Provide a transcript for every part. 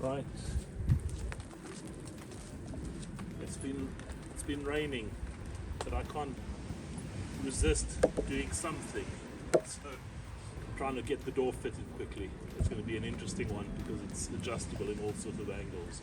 Right. It's been raining, but I can't resist doing something. So I'm trying to get the door fitted quickly. It's going to be an interesting one because it's adjustable in all sorts of angles.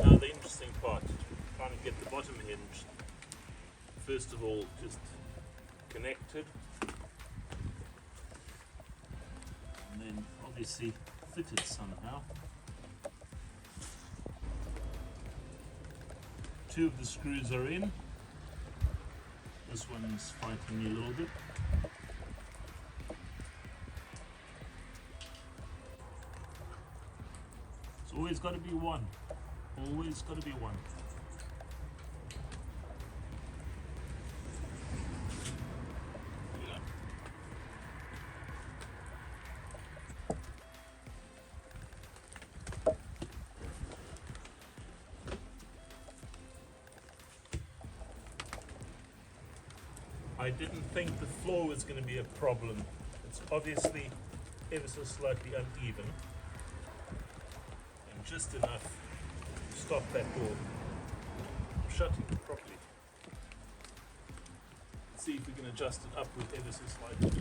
Now the interesting part, trying to get the bottom hinge, first of all, just connected, and then obviously fitted somehow. Two of the screws are in. This one's fighting me a little bit. It's always got to be one. Always got to be one. I didn't think the floor was going to be a problem. It's obviously ever so slightly uneven, and just enough to stop that door from shutting properly. Let's see if we can adjust it upward ever so slightly.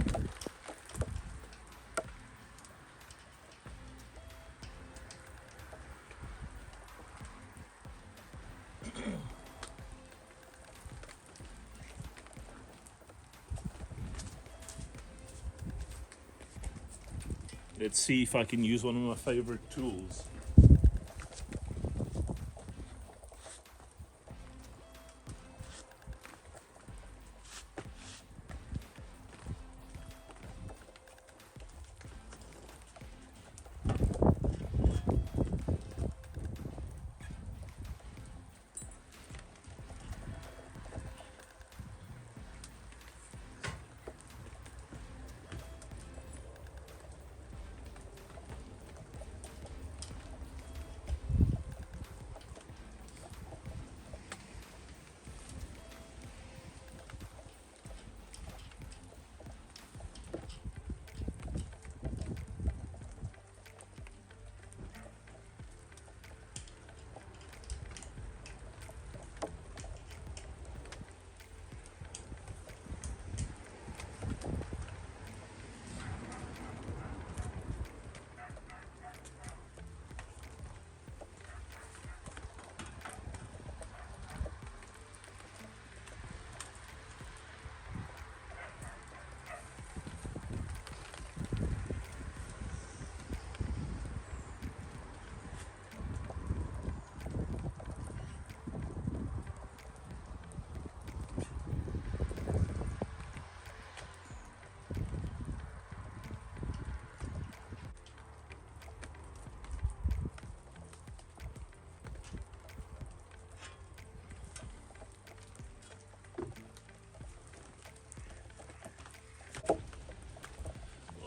Let's see if I can use one of my favorite tools.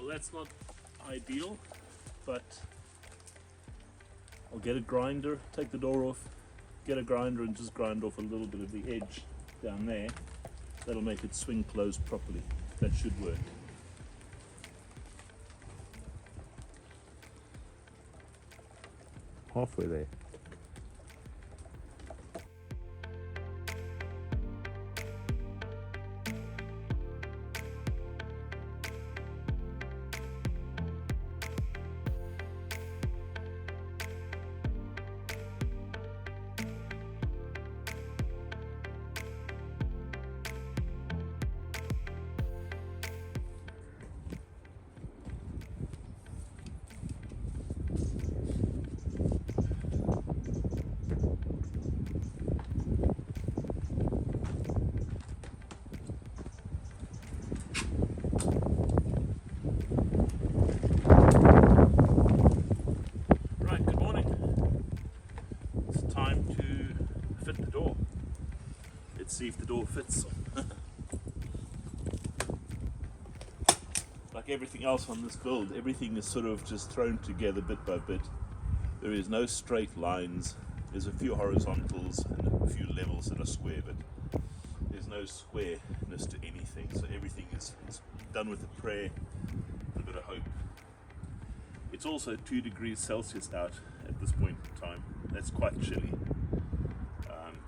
That's not ideal, but I'll get a grinder, take the door off, get a grinder and just grind off a little bit of the edge down there. That'll make it swing closed properly. That should work. Halfway there. fits. Like everything else on this build, everything is sort of just thrown together bit by bit. There is no straight lines. There's a few horizontals and a few levels that are square, but there's no squareness to anything. So everything is done with a prayer and a bit of hope. It's also 2 degrees Celsius out at this point in time. That's quite chilly.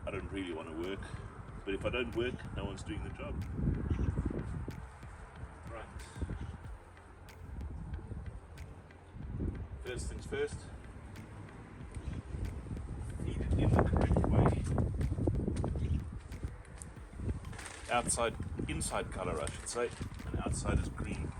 I don't really want to work, but if I don't work, no one's doing the job. Right. First things first, feed it in the correct way. Inside color I should say, and outside is green.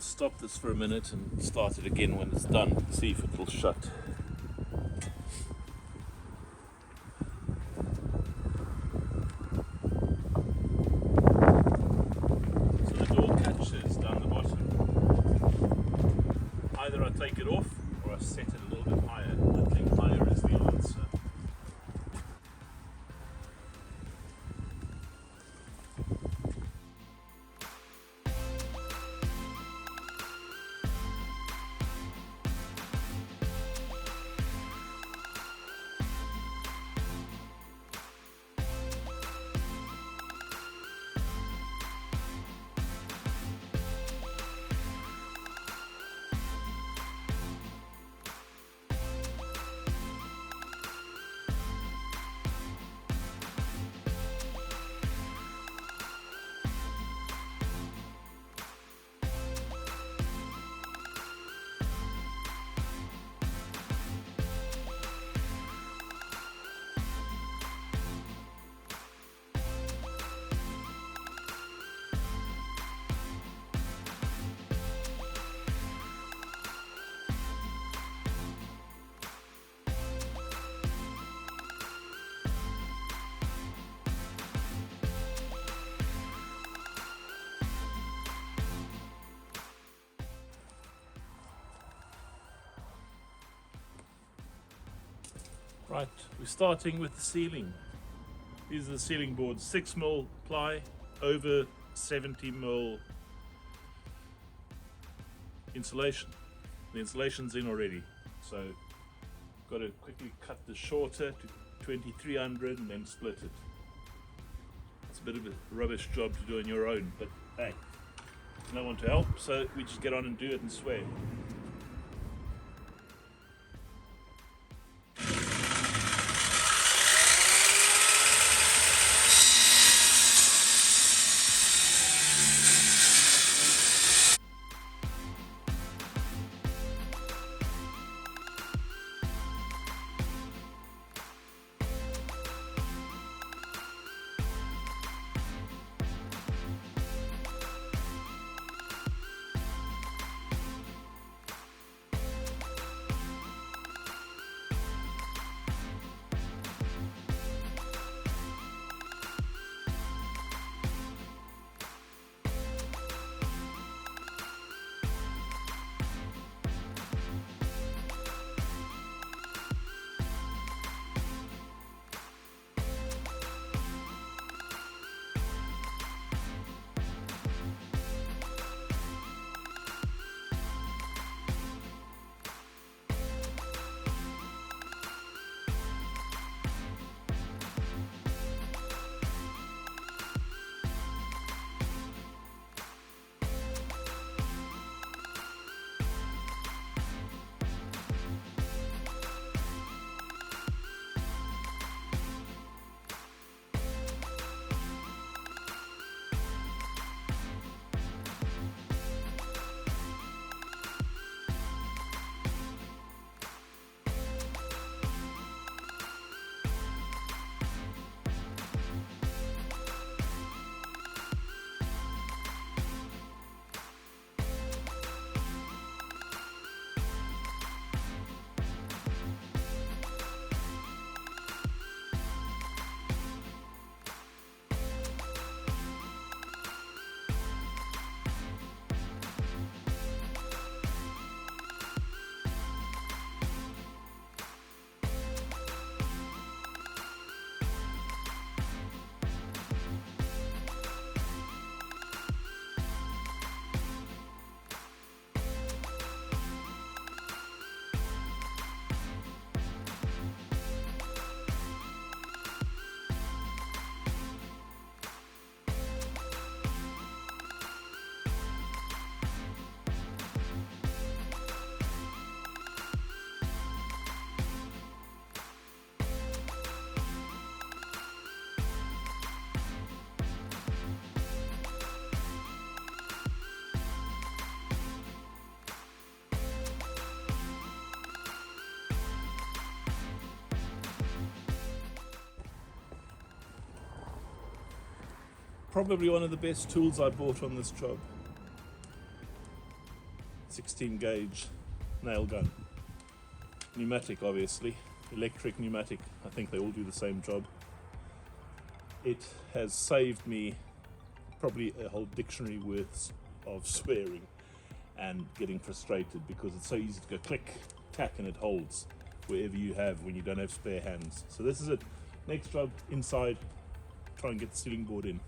Stop this for a minute and start it again when it's done. See if it will shut. So the door catch is down the bottom. Either I take it off or I set it a little bit higher. I think higher is the answer. Right, we're starting with the ceiling. These are the ceiling boards, 6mm ply over 70mm insulation. The insulation's in already, so got to quickly cut this shorter to 2300 and then split it. It's a bit of a rubbish job to do on your own, but hey, there's no one to help, so we just get on and do it and swear. Probably one of the best tools I bought on this job. 16 gauge nail gun. Pneumatic, obviously. Electric, pneumatic, I think they all do the same job. It has saved me probably a whole dictionary worth of swearing and getting frustrated, because it's so easy to go click, tack, and it holds wherever you have when you don't have spare hands. So this is it. Next job, inside, try and get the ceiling board in.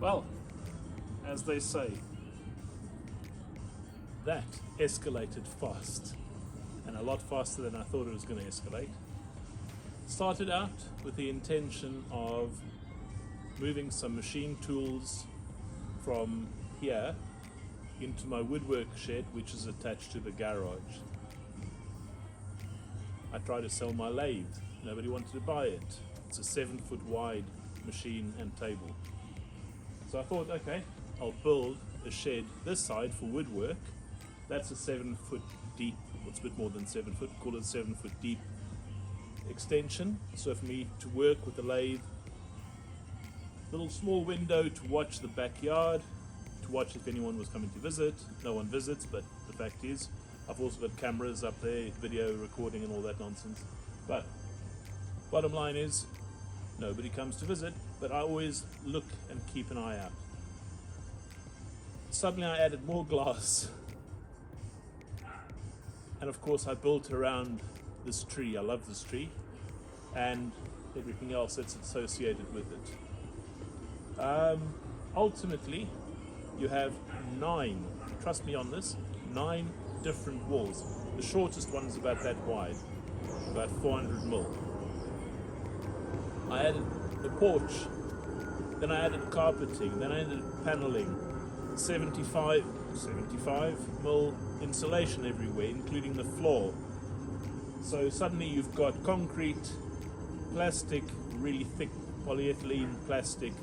Well, as they say, that escalated fast, and a lot faster than I thought it was going to escalate. Started out with the intention of moving some machine tools from here into my woodwork shed, which is attached to the garage. I tried to sell my lathe. Nobody wanted to buy it. It's a 7-foot wide machine and table. So I thought, okay, I'll build a shed this side for woodwork. That's a 7-foot deep, it's a bit more than 7 foot, call it 7-foot deep extension. So for me to work with the lathe, little small window to watch the backyard, to watch if anyone was coming to visit. No one visits, but the fact is, I've also got cameras up there, video recording and all that nonsense. But bottom line is, nobody comes to visit, but I always look and keep an eye out. Suddenly I added more glass. And of course I built around this tree. I love this tree and everything else that's associated with it. Ultimately, you have 9, trust me on this, 9 different walls. The shortest one is about that wide, about 400 mil. I added the porch, then I added carpeting, then I added paneling, 75 mil insulation everywhere, including the floor. So suddenly you've got concrete, plastic, really thick polyethylene plastic,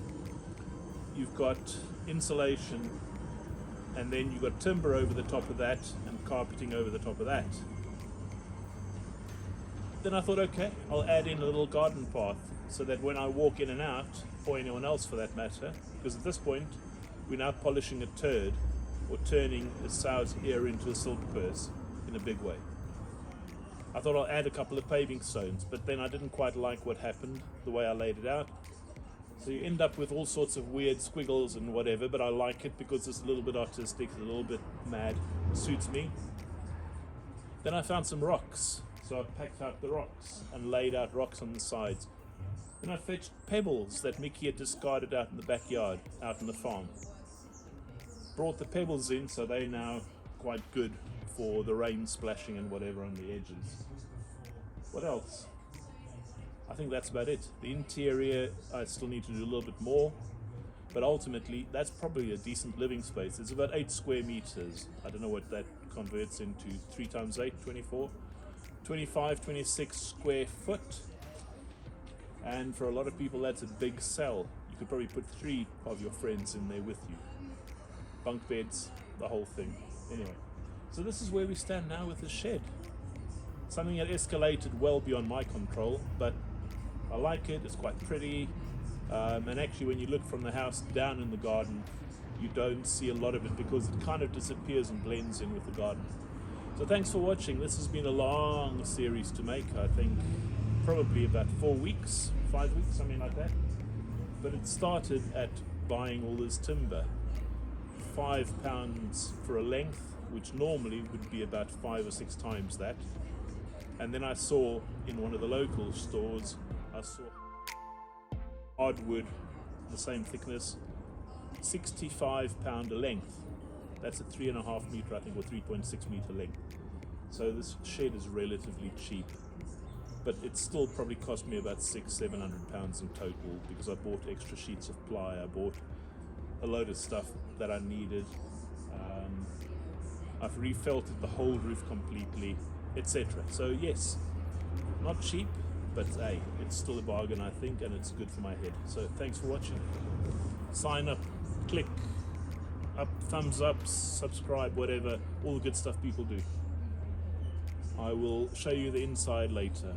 you've got insulation, and then you've got timber over the top of that and carpeting over the top of that. Then I thought, okay, I'll add in a little garden path so that when I walk in and out, or anyone else for that matter, because at this point we're now polishing a turd or turning a sow's ear into a silk purse in a big way. I thought I'll add a couple of paving stones, but then I didn't quite like what happened, the way I laid it out. So you end up with all sorts of weird squiggles and whatever, but I like it because it's a little bit artistic, a little bit mad, it suits me. Then I found some rocks, so I packed out the rocks and laid out rocks on the sides. Then I fetched pebbles that Mickey had discarded out in the backyard, out on the farm. Brought the pebbles in, so they're now quite good for the rain splashing and whatever on the edges. What else? I think that's about it. The interior, I still need to do a little bit more, but ultimately that's probably a decent living space. It's about 8 square meters. I don't know what that converts into. 3 times 8, 24, 25, 26 square foot. And for a lot of people that's a big cell. You could probably put 3 of your friends in there with you. Bunk beds, the whole thing. Anyway, so this is where we stand now with the shed. Something that escalated well beyond my control, but I like it, it's quite pretty. And actually when you look from the house down in the garden, you don't see a lot of it because it kind of disappears and blends in with the garden. So thanks for watching. This has been a long series to make, I think probably about 4 weeks, 5 weeks, something like that. But it started at buying all this timber. £5 for a length, which normally would be about 5 or 6 times that. And then I saw in one of the local stores, I saw hardwood, the same thickness, £65 a length. That's a 3.5 meter, I think, or 3.6 meter length. So this shed is relatively cheap, but it still probably cost me about £600-700 in total because I bought extra sheets of ply, I bought a load of stuff that I needed. I've refelted the whole roof completely, etc. So yes, not cheap, but hey, it's still a bargain, I think, and it's good for my head. So thanks for watching. Sign up, click up, thumbs up, subscribe, whatever, all the good stuff people do. I will show you the inside later.